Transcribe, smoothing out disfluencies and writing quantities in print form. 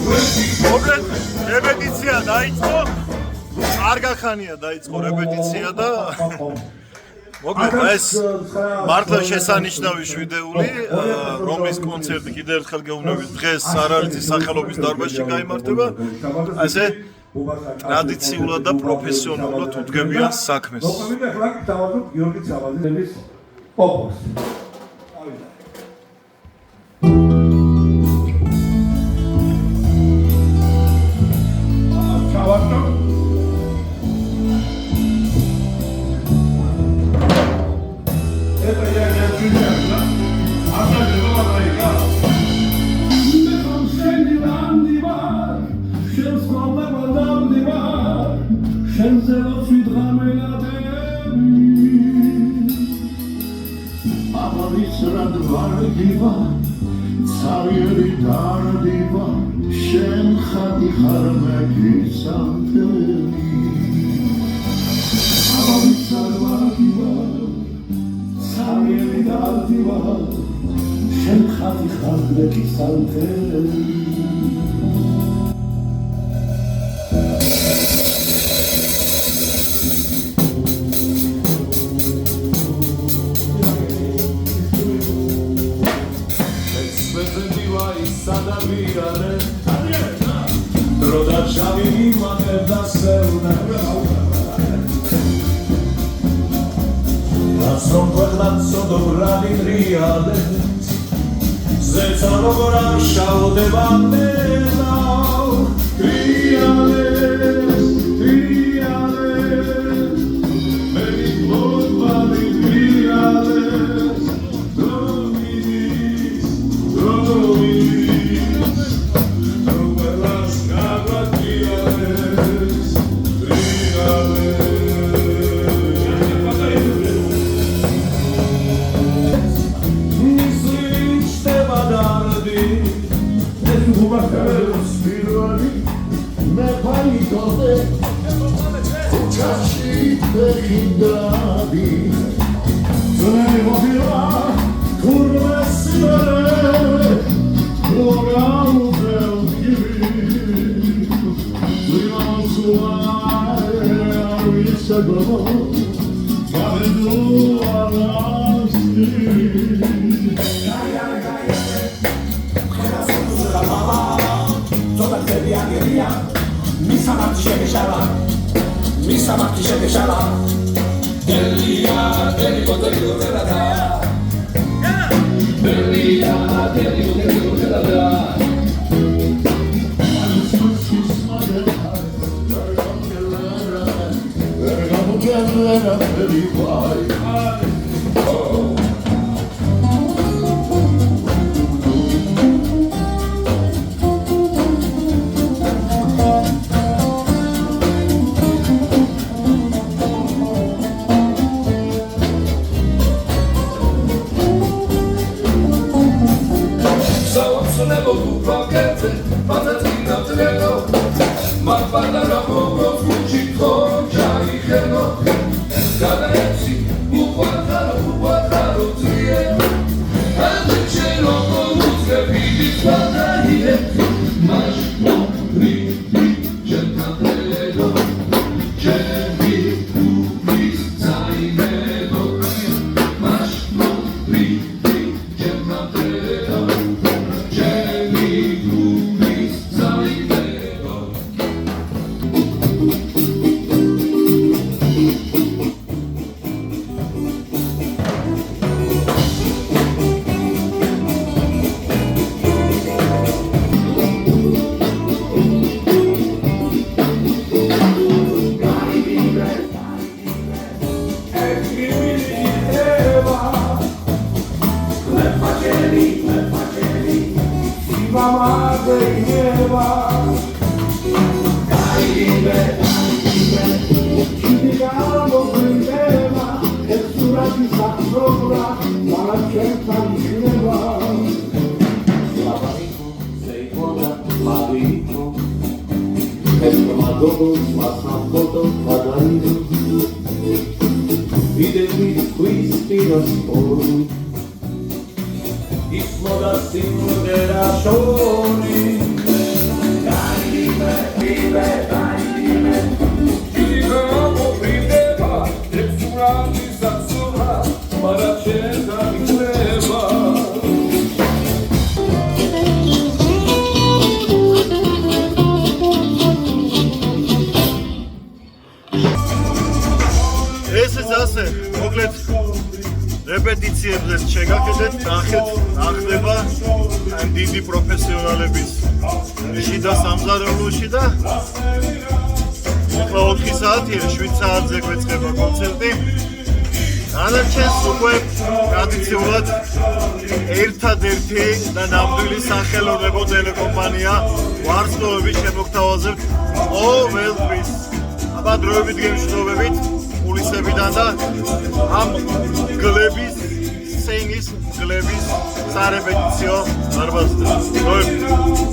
მოკლედ რეპეტიცია დაიწყო. არ გახანია დაიწყო რეპეტიცია და მოკლედ ეს მართლა შესანიშნავი შვიდეული, რომლის კონცერტი კიდევ ერთხელ გეუბნებით დღეს სარალიცის სახელობის დარბაზში გაიმართება. ასე ტრადიციულად და პროფესიონალურად უდგებიან საქმეს. ესეც ასე, მოკლედ რეპეტიციებზე შეგაკეთეთ, ნახეთ, ახდება ამ დიდი პროფესიონალების შიდა სამზარეულოში და ახლა 4 საათია, 7 საათზე გვეწყება კონცერტი. დანარჩენს უკვე ტრადიციულად ერთადერთი და ნამდვილი სახელმწიფო ტელეკომპანია ვარსკვლავების შემოგთავაზებთ ყოველთვის. აბა დროებით გემშვიდობებით კულისებიდან და ამ გლების სცენის გლების სარეპეტიციო დარბაზიდან. დროებით